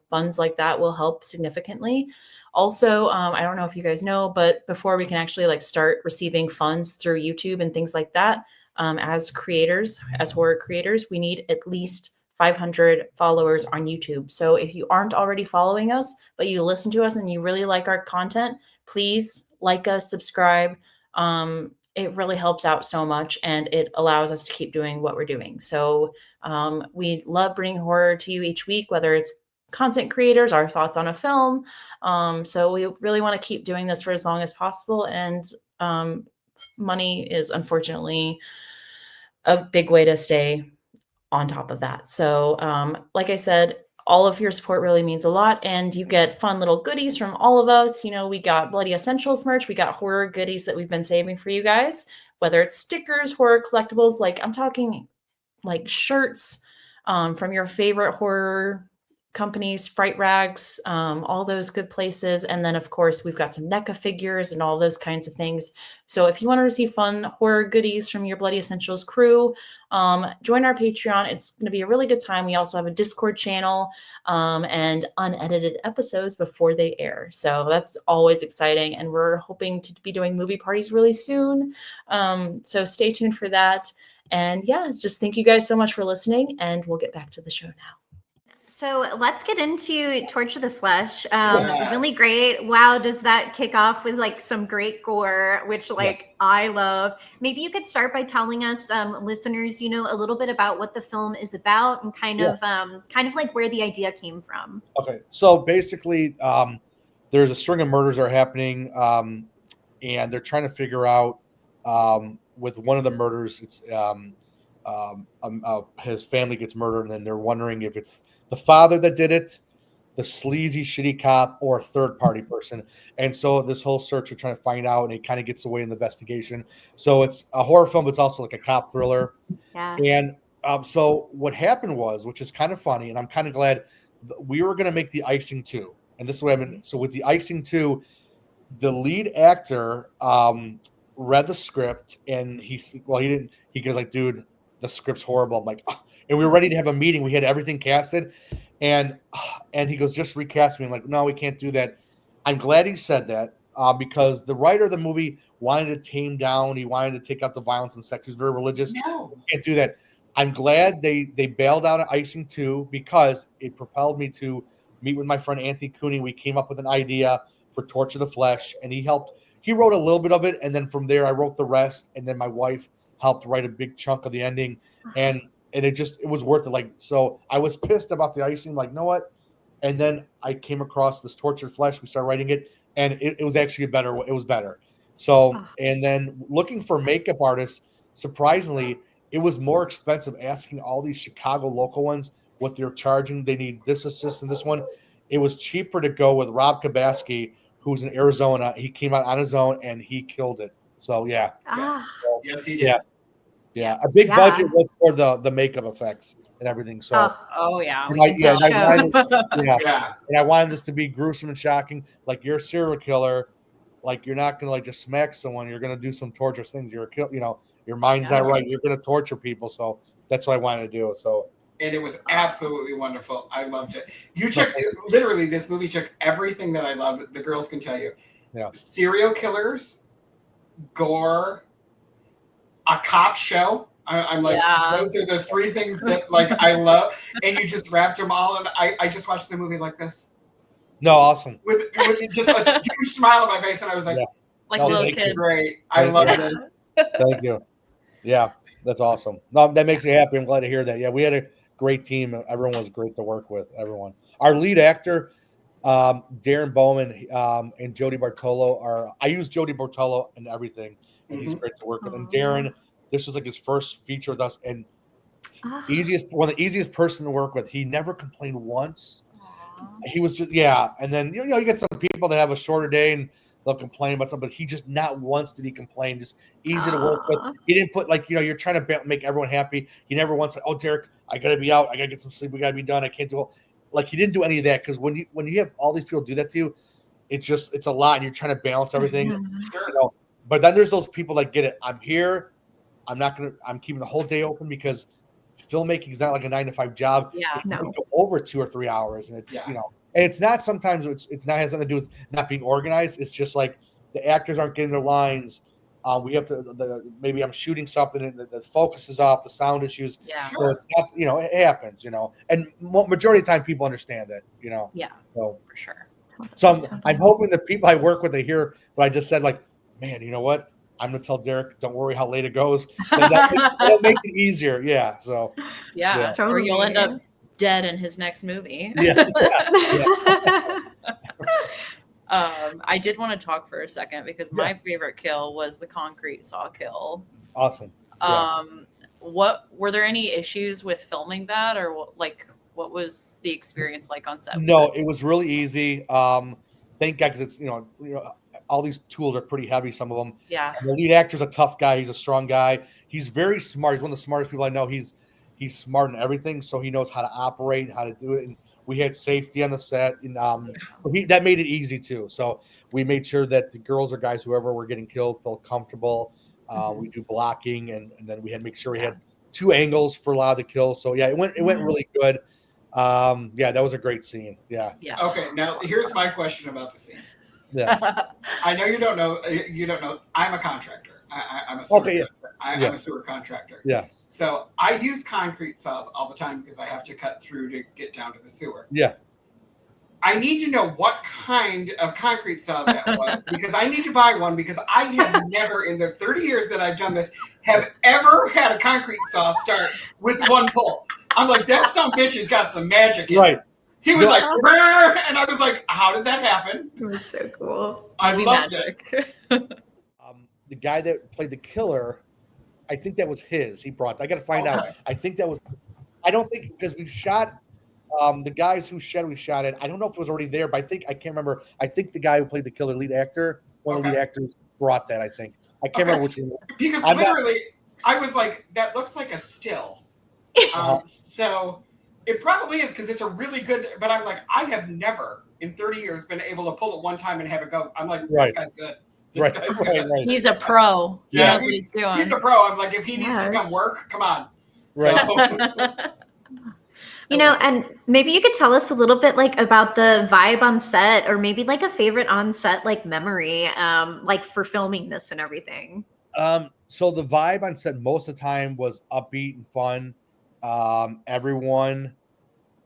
funds like that will help significantly. Also, I don't know if you guys know, but before we can actually like start receiving funds through YouTube and things like that, as horror creators, we need at least 500 followers on YouTube. So if you aren't already following us, but you listen to us and you really like our content, please like us, subscribe. It really helps out so much, and it allows us to keep doing what we're doing. So we love bringing horror to you each week, whether it's content creators, our thoughts on a film. So we really want to keep doing this for as long as possible. And money is unfortunately a big way to stay on top of that. So like I said, all of your support really means a lot, and you get fun little goodies from all of us. We got Bloody Essentials merch, we got horror goodies that we've been saving for you guys, whether it's stickers, horror collectibles, like I'm talking like shirts from your favorite horror companies, Fright Rags, all those good places. And then, of course, we've got some NECA figures and all those kinds of things. So if you want to receive fun horror goodies from your Bloody Essentials crew, join our Patreon. It's going to be a really good time. We also have a Discord channel and unedited episodes before they air. So that's always exciting. And we're hoping to be doing movie parties really soon. So stay tuned for that. And yeah, just thank you guys so much for listening, and we'll get back to the show now. So let's get into Torch of the Flesh. Really great. Wow, does that kick off with like some great gore, which I love. Maybe you could start by telling us, listeners, a little bit about what the film is about and kind of like where the idea came from. Okay, so basically, there's a string of murders that are happening, and they're trying to figure out with one of the murders, it's his family gets murdered, and then they're wondering if it's the father that did it, the sleazy, shitty cop, or a third-party person. And so this whole search of trying to find out, and it kind of gets away in the investigation. So it's a horror film, but it's also like a cop thriller. Yeah. And so what happened was, which is kind of funny, and I'm kind of glad, we were going to make The Icing 2. And this is what I mean. So with The Icing 2, the lead actor read the script, and he goes like, dude, the script's horrible. I'm like, oh. And we were ready to have a meeting. We had everything casted, and he goes, just recast me. I'm like, no, we can't do that. I'm glad he said that because the writer of the movie wanted to tame down. He wanted to take out the violence and sex. He's very religious. No. Can't do that. I'm glad they bailed out on Icing 2 because it propelled me to meet with my friend Anthony Cooney. We came up with an idea for Torch of the Flesh, and he helped. He wrote a little bit of it, and then from there I wrote the rest, and then my wife helped write a big chunk of the ending, and it was worth it. Like, so I was pissed about the icing, like, you know what? And then I came across this Tortured Flesh. We started writing it, and it was actually it was better. So, and then looking for makeup artists, surprisingly, it was more expensive asking all these Chicago local ones what they're charging. They need this assist and this one. It was cheaper to go with Rob Kabaski, who's in Arizona. He came out on his own, and he killed it. So, yeah. Yes, he did. Yeah. A big budget was for the makeup effects and everything. So, and I wanted this to be gruesome and shocking. Like, you're a serial killer. Like, you're not gonna just smack someone. You're gonna do some torturous things. You're your mind's not right. You're gonna torture people. So that's what I wanted to do. So. And it was absolutely wonderful. I loved it. You took literally, this movie took everything that I love. The girls can tell you. Yeah. Serial killers, gore, a cop show. I'm like, those are the three things that I love. And you just wrapped them all. And I just watched the movie like this. No, awesome. With just a huge smile on my face, and I was like, a little kid. Great. I love this. Thank you. Yeah, that's awesome. No, that makes me happy. I'm glad to hear that. Yeah, we had a great team. Everyone was great to work with. Everyone. Our lead actor, Darren Bowman, and Jody Bartolo I use Jody Bartolo in everything, and he's great to work with. And Darren, this was like his first feature with us, and one of the easiest person to work with. He never complained once. He was just and then you get some people that have a shorter day and they'll complain about something, but he just not once did he complain. Just easy to work with. He didn't put you're trying to make everyone happy. He never once said, "Oh, Derek, I gotta be out. I gotta get some sleep. We gotta be done. I can't do it." He didn't do any of that, because when you have all these people do that to you, it's a lot, and you're trying to balance everything. Sure. But then there's those people that get it. I'm here. I'm keeping the whole day open because filmmaking is not like a 9 to 5 job. Yeah, it can go over 2 or 3 hours, and it's and it's not sometimes it's not has nothing to do with not being organized. It's just like the actors aren't getting their lines. We have to maybe I'm shooting something and the focus is off, the sound issues. Yeah, so it's not it happens, and majority of the time people understand that, Yeah, so for sure. So I'm hoping that people I work with, they hear what I just said, like, man, you know what? I'm gonna tell Derek, don't worry how late it goes. That'll make it easier. Yeah. So yeah. Totally. Or you'll end up dead in his next movie. Yeah. I did want to talk for a second because my favorite kill was the concrete saw kill. Awesome. What were there any issues with filming that, or what was the experience like on set? No, it was really easy. Thank God, because it's all these tools are pretty heavy. Some of them. Yeah. And the lead actor's a tough guy. He's a strong guy. He's very smart. He's one of the smartest people I know. He's smart in everything, so he knows how to operate and how to do it. And we had safety on the set, and that made it easy too. So we made sure that the girls or guys, whoever were getting killed, felt comfortable. We do blocking, and then we had to make sure we had 2 angles for a lot of the kills. So yeah, it went really good. That was a great scene. Yeah. Okay, now here's my question about the scene. Yeah. I know you don't know. I'm a contractor. I'm a sewer. Okay. I'm a sewer contractor. Yeah. So I use concrete saws all the time because I have to cut through to get down to the sewer. Yeah. I need to know what kind of concrete saw that was because I need to buy one because I have never, in the 30 years that I've done this, have ever had a concrete saw start with one pull. I'm like, that son bitch has got some magic in it. He was like, "Rrr," and I was like, how did that happen? It was so cool. I loved it. The guy that played the killer, I think that was his. He brought. I got to find out. I think that was. I don't think because we shot. The guys who we shot it. I don't know if it was already there, but I can't remember. I think the guy who played the killer, lead actor, one of the lead actors, brought that. I think I can't remember which one. Because I was like, that looks like a still. So it probably is because it's a really good. But I'm like, I have never in 30 years been able to pull it one time and have it go. I'm like, this guy's good. This guy's good. Right. He's a pro. He knows what he's doing. He's a pro. I'm like, if he needs to come work, come on. Right. So. And maybe you could tell us a little bit about the vibe on set, or maybe a favorite on set memory, for filming this and everything. So the vibe on set most of the time was upbeat and fun. Everyone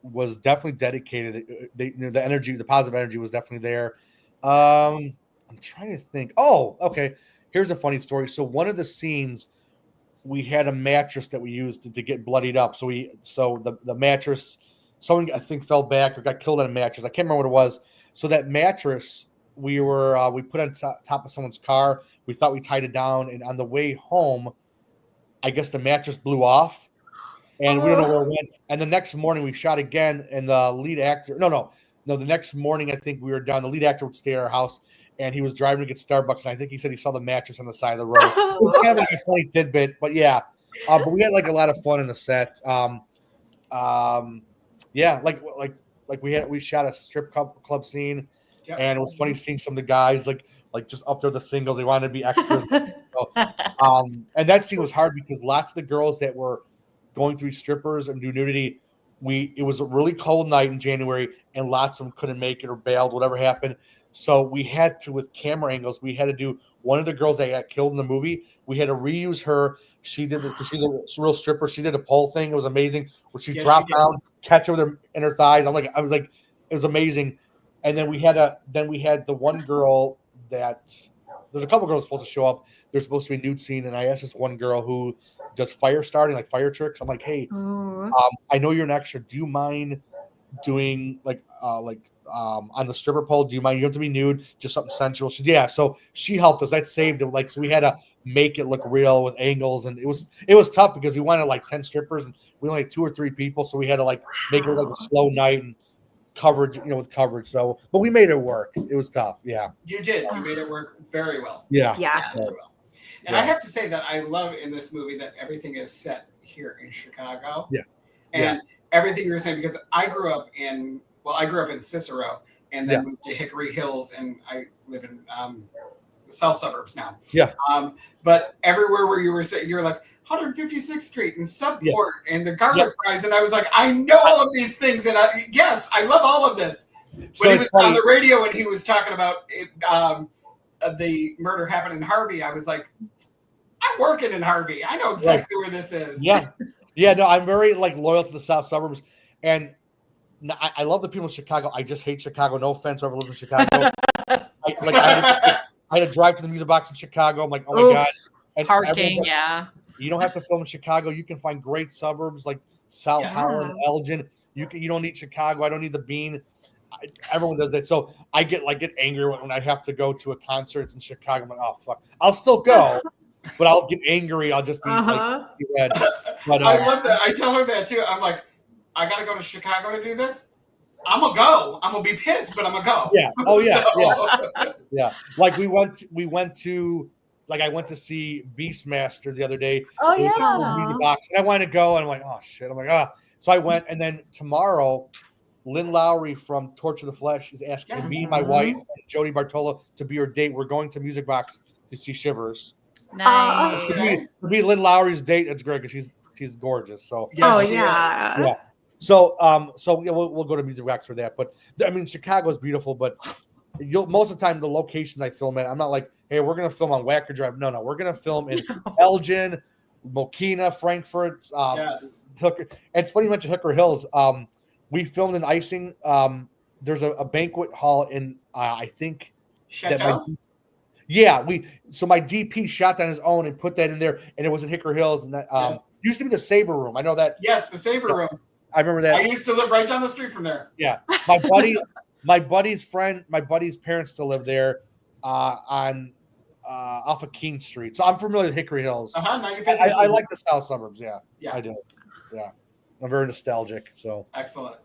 was definitely dedicated. The energy, the positive energy was definitely there. I'm trying to think. Oh, okay. Here's a funny story. So one of the scenes, we had a mattress that we used to get bloodied up. So the mattress, someone I think fell back or got killed on a mattress. I can't remember what it was. So that mattress we put on top of someone's car. We thought we tied it down, and on the way home, I guess the mattress blew off, and we don't know where it went. And the next morning we shot again, and the lead actor, no, the next morning I think we were down. The lead actor would stay at our house, and he was driving to get Starbucks. And I think he said he saw the mattress on the side of the road. It was kind of a funny tidbit, but yeah. But we had a lot of fun in the set. We shot a strip club scene, and it was funny seeing some of the guys just up there the singles. They wanted to be extras. And that scene was hard because lots of the girls that were going through strippers and do nudity, it was a really cold night in January, and lots of them couldn't make it or bailed, whatever happened. So we had to, with camera angles, we had to do one of the girls that got killed in the movie. We had to reuse her. She did because she's a real stripper. She did a pole thing. It was amazing. Where she dropped down, catch her with her in her thighs. I was like, it was amazing. And then we had the one girl that there's a couple girls supposed to show up. There's supposed to be a nude scene, and I asked this one girl who does fire starting, fire tricks. I'm like, hey, I know you're an extra. Do you mind doing on the stripper pole? Do you mind? You don't have to be nude, just something sensual. So she helped us. That saved it. So we had to make it look real with angles, and it was tough because we wanted 10 strippers, and we only had 2 or 3 people, so we had to make it like a slow night and coverage, with coverage. So, but we made it work. It was tough. Yeah, you did. You made it work very well. Yeah. Very well. And I have to say that I love in this movie that everything is set here in Chicago. Yeah, and everything you're saying, because I grew up in Cicero and then moved to Hickory Hills, and I live in the South Suburbs now. Yeah. But everywhere where you were sitting, you were like 156th Street and Subport and the Garlic Fries, and I was like, I know all of these things, and I love all of this. So When he was on the radio and he was talking about it, the murder happened in Harvey, I was like, I'm working in Harvey. I know exactly where this is. Yeah. Yeah, no, I'm very like loyal to the South Suburbs, and I love the people in Chicago. I just hate Chicago. No offense, whoever lives in Chicago. I had to drive to the music box in Chicago. I'm like, oh my god, and parking. Yeah, you don't have to film in Chicago. You can find great suburbs like South Holland, Elgin. You don't need Chicago. I don't need the Bean. Everyone does that. So I get angry when I have to go to a concert in Chicago. I'm like, oh fuck, I'll still go. But I'll get angry. I'll just be like, but, I love that. I tell her that too. I'm like, I got to go to Chicago to do this. I'm going to go. I'm going to be pissed, but I'm going to go. Yeah. Oh, yeah. Yeah. Like we went to, like I went to see Beastmaster the other day. Oh, yeah. Box, and I wanted to go, and I'm like, oh, shit. I'm like, So I went, and then tomorrow, Lynn Lowry from Torch of the Flesh is asking me, my wife, and Jody Bartolo to be her date. We're going to Music Box to see Shivers. Nice. To be Lynn Lowry's date, it's great because she's gorgeous. So yeah. So we'll go to Music Box for that. But I mean, Chicago is beautiful, but most of the time the locations I film at, I'm not like, hey, we're gonna film on Wacker Drive. No, we're gonna film in Elgin, Mokina, Frankfurt, Hooker. And it's funny you mentioned Hooker Hills. We filmed in Icing. There's a banquet hall in I think Chateau. So my DP shot that on his own and put that in there, and it was in Hickory Hills, and that used to be the Saber Room. I know that. Yes, the Saber Room. I remember that. I used to live right down the street from there. Yeah, my buddy's parents still live there, on off of King Street. So I'm familiar with Hickory Hills. I like the South Suburbs. Yeah, I do. Yeah, I'm very nostalgic. So excellent.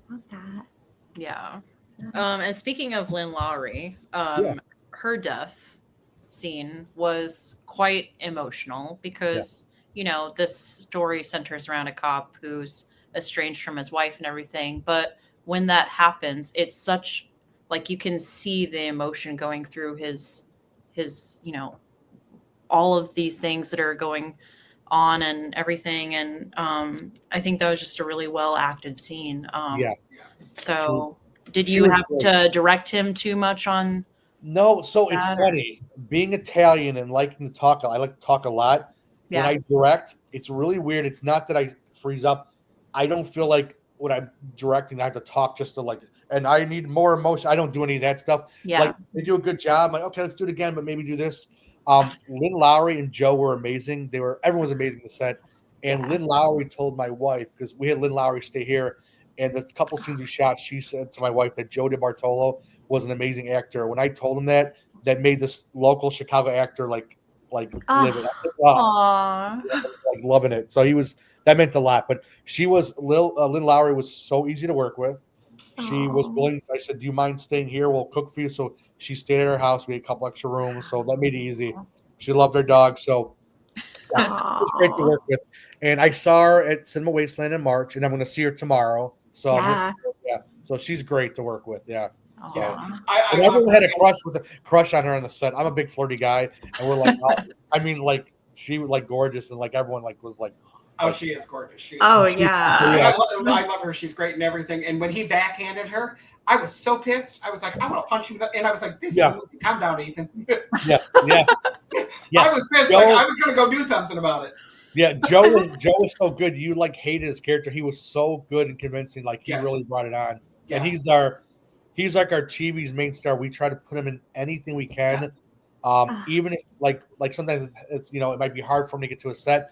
Love that. Yeah. And speaking of Lynn Lowry, her death scene was quite emotional because this story centers around a cop who's estranged from his wife and everything, but when that happens, it's such like you can see the emotion going through his all of these things that are going on and everything, and I think that was just a really well acted scene. So did you have to direct him too much on? No, so it's funny. Being Italian and liking to talk, I like to talk a lot. Yeah. When I direct, it's really weird. It's not that I freeze up. I don't feel like when I'm directing, I have to talk just to and I need more emotion. I don't do any of that stuff. Yeah. Like they do a good job. I'm like, okay, let's do it again, but maybe do this. Lynn Lowry and Joe were amazing. Everyone was amazing in the set. And Lynn Lowry told my wife, because we had Lynn Lowry stay here, and the couple scenes we shot, she said to my wife that Joe DiBartolo was an amazing actor. When I told him that made this local Chicago actor live it. Loving it. So that meant a lot. But she was Lynn Lowry was so easy to work with. She was willing. I said, "Do you mind staying here? We'll cook for you." So she stayed at her house. We had a couple extra rooms, so that made it easy. She loved her dog, so it was great to work with. And I saw her at Cinema Wasteland in March, and I'm going to see her tomorrow. So so she's great to work with. Yeah. So, and everyone had a crush on her on the set. I'm a big flirty guy, and we're like, she was gorgeous, and everyone was like. Oh, she is gorgeous. I love her. She's great and everything. And when he backhanded her, I was so pissed. I was like, I want to punch him. And I was like, this is a movie. Calm down, Ethan. Yeah. I was pissed. I was going to go do something about it. Yeah, Joe was so good. You hated his character. He was so good and convincing. He really brought it on. Yeah. And he's our Cheevies main star. We try to put him in anything we can. Even if sometimes it's, it might be hard for him to get to a set.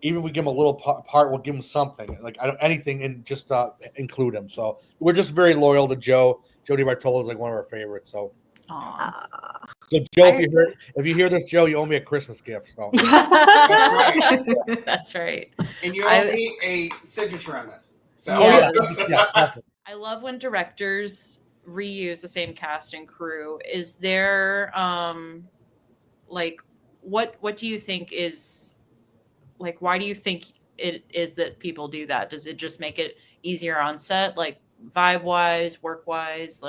Even if we give him a little part, we'll give him something anything and just include him. So we're just very loyal to Joe. Joe DiBartolo is one of our favorites. So, so Joe, if you hear this, Joe, you owe me a Christmas gift. So. That's right. And you owe me a signature on this. So I love when directors reuse the same cast and crew. Is there what do you think is? Why do you think it is that people do that? Does it just make it easier on set, vibe wise, work wise?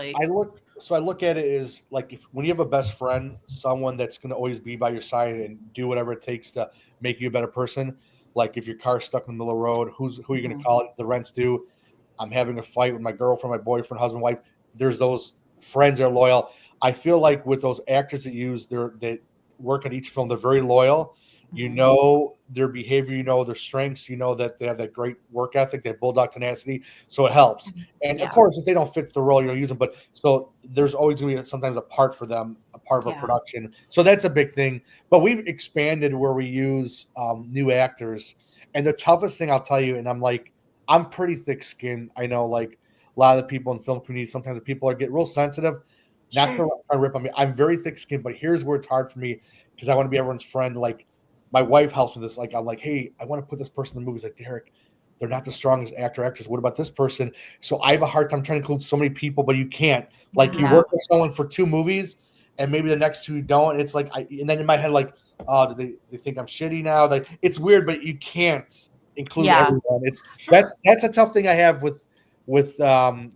So I look at it as like when you have a best friend, someone that's going to always be by your side and do whatever it takes to make you a better person. Like if your car's stuck in the middle of the road, who are you going to call it? The rent's due. I'm having a fight with my girlfriend, my boyfriend, husband, wife. There's those friends that are loyal. I feel like with those actors that work on each film, they're very loyal. You know their behavior, you know their strengths, you know that they have that great work ethic, that bulldog tenacity. So it helps. And of course, if they don't fit the role, you don't use them. But so there's always going to be sometimes a part for them, a part of a production. So that's a big thing. But we've expanded where we use new actors. And the toughest thing I'll tell you, and I'm pretty thick-skinned. I know, like a lot of the people in the film community, sometimes the people get real sensitive. Not to rip on me. I'm very thick-skinned, but here's where it's hard for me because I want to be everyone's friend. Like my wife helps with this. Like I'm like, hey, I want to put this person in the movies. Like Derek, they're not the strongest actress. What about this person? So I have a hard time trying to include so many people, but you can't. Like you work with someone for 2 movies, and maybe the next 2 you don't. It's like and then in my head, like, oh, do they think I'm shitty now? Like it's weird, but you can't include everyone. It's that's a tough thing I have with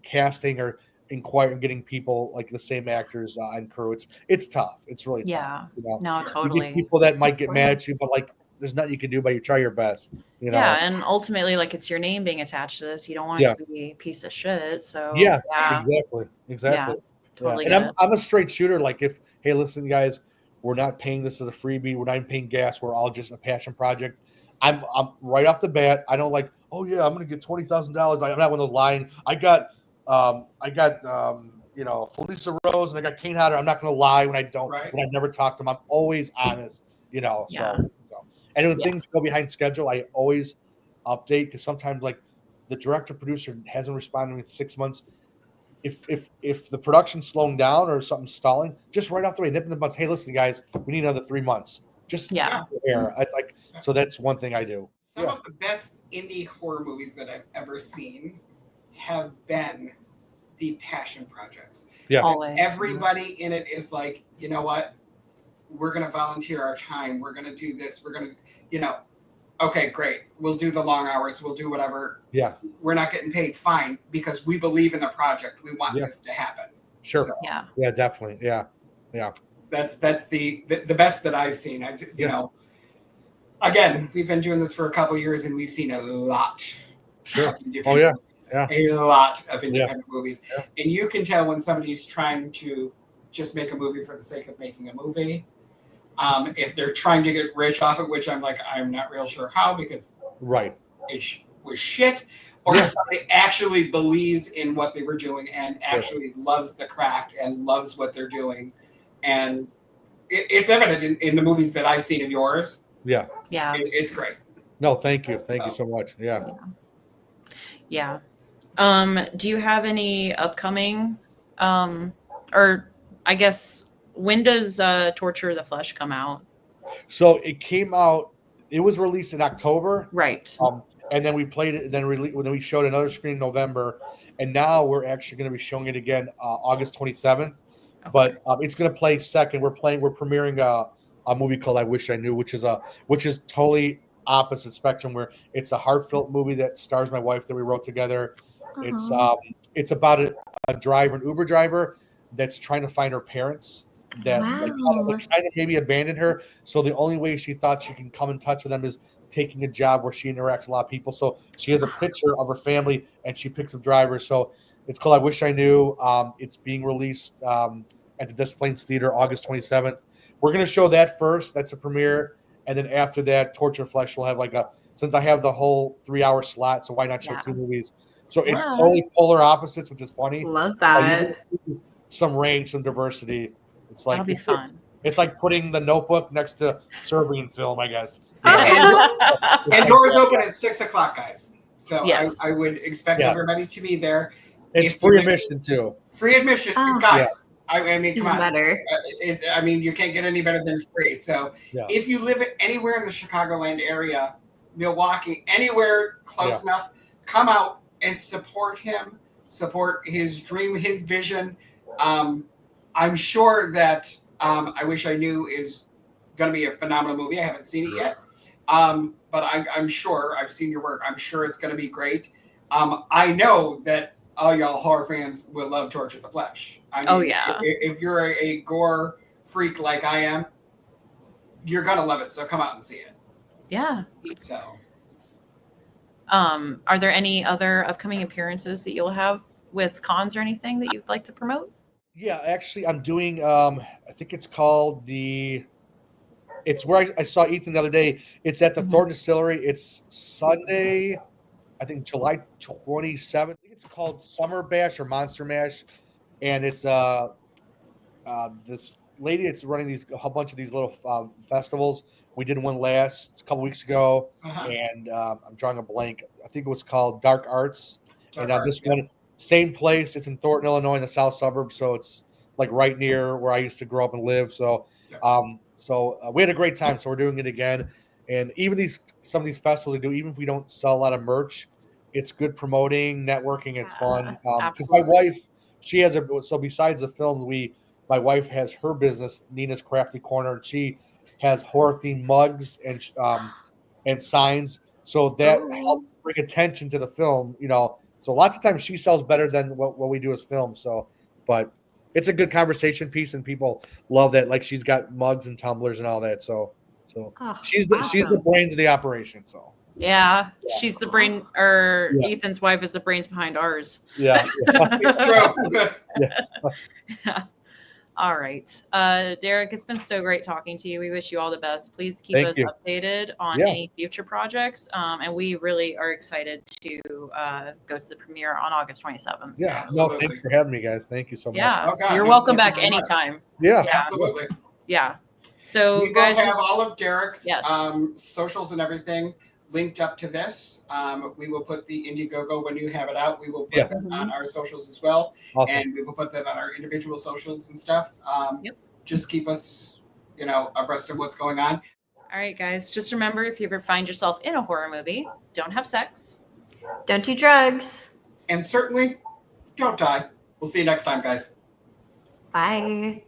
casting or getting people like the same actors and crew. It's tough. It's really tough. You know? No, totally. You get people that might get mad at you, but like there's nothing you can do, but you try your best. You know? Yeah, and ultimately, like it's your name being attached to this. You don't want it to be a piece of shit. So exactly. Yeah, totally. And I'm a straight shooter. Like hey, listen, guys, we're not paying this as a freebie. We're not even paying gas. We're all just a passion project. I'm right off the bat. I don't like, oh yeah, I'm gonna get $20,000. I'm not one of those lying. I got Felissa Rose and I got Kane Hodder. I'm not gonna lie when I never talk to them. I'm always honest, So and when things go behind schedule, I always update because sometimes like the director producer hasn't responded in 6 months. If the production's slowing down or something's stalling, just right off the way, nip in the butts. Hey, listen, guys, we need another 3 months. Just it's like so. That's one thing I do. Some of the best indie horror movies that I've ever seen have been the passion projects. Yeah, always. Everybody in it is like, you know what? We're going to volunteer our time. We're going to do this. We're going to, okay, great. We'll do the long hours. We'll do whatever. Yeah. We're not getting paid fine because we believe in the project. We want this to happen. Sure. So, yeah, definitely. Yeah. That's the best that I've seen. Again, we've been doing this for a couple of years and we've seen a lot. Sure. A lot of independent movies. Yeah. And you can tell when somebody's trying to just make a movie for the sake of making a movie. If they're trying to get rich off it, which I'm not real sure how because it was shit, or somebody actually believes in what they were doing and actually loves the craft and loves what they're doing. And it's evident in the movies that I've seen of yours. Yeah. It's great. No, thank you. Thank you so much. Yeah. Do you have any upcoming, or I guess, when does Torture of the Flesh come out? So it came out, it was released in October. Right. And then we played it, then we showed another screen in November. And now we're actually going to be showing it again August 27th. Okay. But it's going to play second. We're premiering a movie called I Wish I Knew, which is totally opposite spectrum, where it's a heartfelt movie that stars my wife that we wrote together. It's about a driver, an Uber driver that's trying to find her parents that kind of maybe abandoned her. So the only way she thought she can come in touch with them is taking a job where she interacts with a lot of people. So she has a picture of her family and she picks up drivers. So it's called I Wish I Knew. It's being released at the Des Plaines Theater August 27th. We're going to show that first. That's a premiere. And then after that, Torture of Flesh will have since I have the whole 3-hour slot, so why not show 2 movies? So it's totally polar opposites, which is funny. Love that. Some range, some diversity. It's like, that'll be fun. It's like putting The Notebook next to Serbian film, I guess. And doors open at 6:00, guys. So I would expect everybody to be there. It's free admission too. Free admission, guys. I mean, come on. Better. You can't get any better than free. So if you live anywhere in the Chicagoland area, Milwaukee, anywhere close enough, come out and support him, support his dream, his vision. I'm sure that I Wish I Knew is going to be a phenomenal movie. I haven't seen it yet, but I'm sure I've seen your work. I'm sure it's going to be great. I know that all y'all horror fans will love Torture the Flesh. I mean, Oh, yeah. If you're a gore freak like I am, you're gonna love it. So come out and see it. Yeah. So, are there any other upcoming appearances that you'll have with cons or anything that you'd like to promote? Yeah, actually, I'm doing. I think it's called the. It's where I saw Ethan the other day. It's at the Thornton Distillery. It's Sunday, I think July 27th. I think it's called Summer Bash or Monster Mash, and it's this lady that's running a bunch of these little festivals. We did one a couple weeks ago, and I'm drawing a blank. I think it was called Dark Arts, this one, same place. It's in Thornton, Illinois, in the south suburbs, so it's like right near where I used to grow up and live. So, we had a great time. So we're doing it again, and even some of these festivals we do, even if we don't sell a lot of merch, it's good promoting, networking. It's fun. Because my wife, she has so besides the films, my wife has her business, Nina's Crafty Corner, and she has horror themed mugs and signs. So that helps bring attention to the film, So lots of times she sells better than what we do as film. So, but it's a good conversation piece, and people love that. Like she's got mugs and tumblers and all that. So she's the brains of the operation. So. Yeah, she's the brain, or Ethan's wife is the brains behind ours. Yeah. It's true. Yeah. All right. Derek, it's been so great talking to you. We wish you all the best. Please keep us updated on any future projects. And we really are excited to go to the premiere on August 27th. Yeah. No, thanks for having me, guys. Thank you so much. Yeah. You're welcome back anytime. Yeah. Absolutely. Yeah. So we guys, will have all of Derek's Yes. Socials and everything linked up to this. We will put the Indiegogo when you have it out. We will put it on our socials as well. Awesome. And we will put that on our individual socials and stuff. Just keep us, abreast of what's going on. All right, guys. Just remember, if you ever find yourself in a horror movie, don't have sex. Don't do drugs. And certainly don't die. We'll see you next time, guys. Bye.